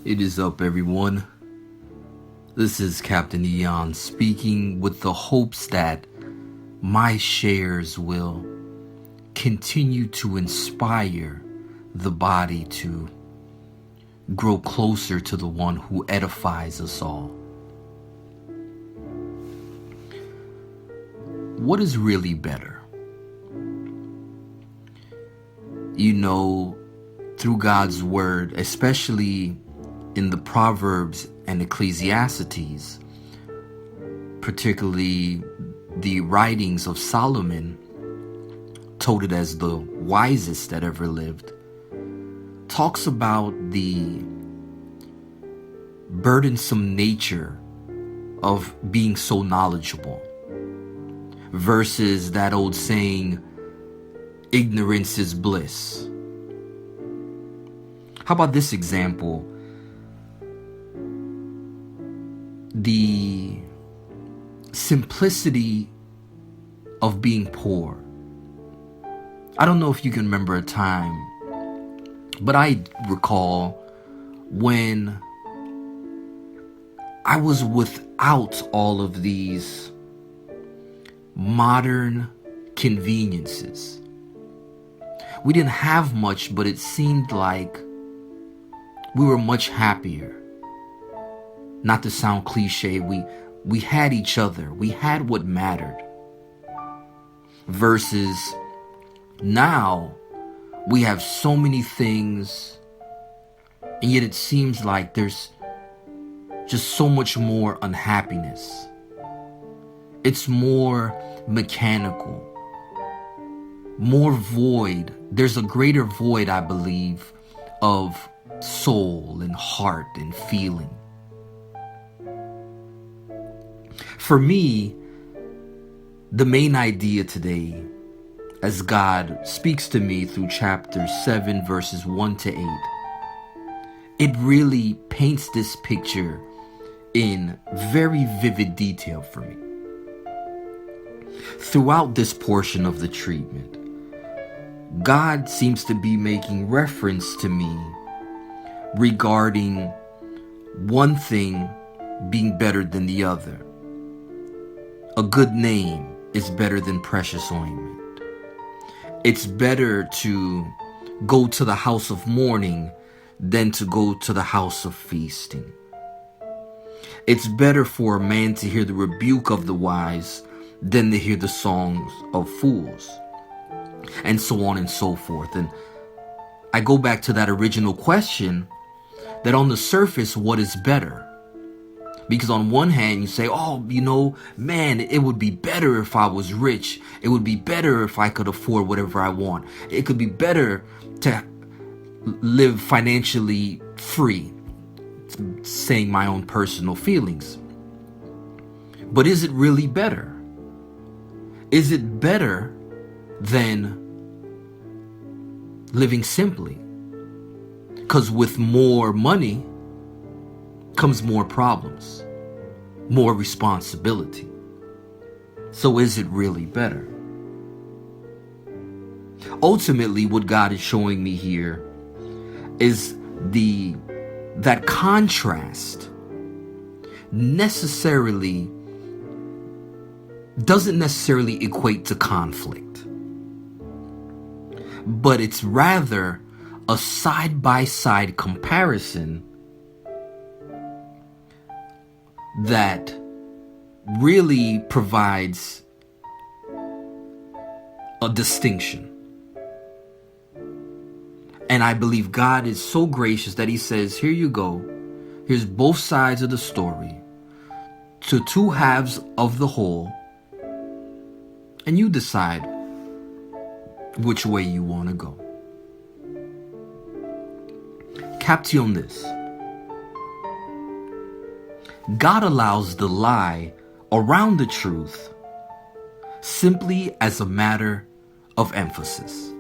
It is up, everyone. This is Captain Eon speaking with the hopes that my shares will continue to inspire the body to grow closer to the one who edifies us all. What is really better? You know, through God's word, especially in the Proverbs and Ecclesiastes, particularly the writings of Solomon, touted as the wisest that ever lived, talks about the burdensome nature of being so knowledgeable versus that old saying, ignorance is bliss. How about this example? The simplicity of being poor. I don't know if you can remember a time, but I recall when I was without all of these modern conveniences. We didn't have much, but it seemed like we were much happier. Not to sound cliche, we had each other. We had what mattered. Versus now, we have so many things, and yet it seems like there's just so much more unhappiness. It's more mechanical, more void. There's a greater void, I believe, of soul and heart and feeling. For me, the main idea today, as God speaks to me through chapter 7, verses 1 to 8, it really paints this picture in very vivid detail for me. Throughout this portion of the treatment, God seems to be making reference to me regarding one thing being better than the other. A good name is better than precious ointment. It's better to go to the house of mourning than to go to the house of feasting. It's better for a man to hear the rebuke of the wise than to hear the songs of fools, and so on and so forth. And I go back to that original question, that on the surface, what is better? Because on one hand, you say, oh, man, it would be better if I was rich. It would be better if I could afford whatever I want. It could be better to live financially free, saying my own personal feelings. But is it really better? Is it better than living simply? Because with more money comes more problems, more responsibility. So is it really better? Ultimately, what God is showing me here is that contrast doesn't necessarily equate to conflict, but it's rather a side-by-side comparison that really provides a distinction. And I believe God is so gracious that he says, here you go. Here's both sides of the story, to two halves of the whole, and you decide which way you want to go. Caption this. God allows the lie around the truth simply as a matter of emphasis.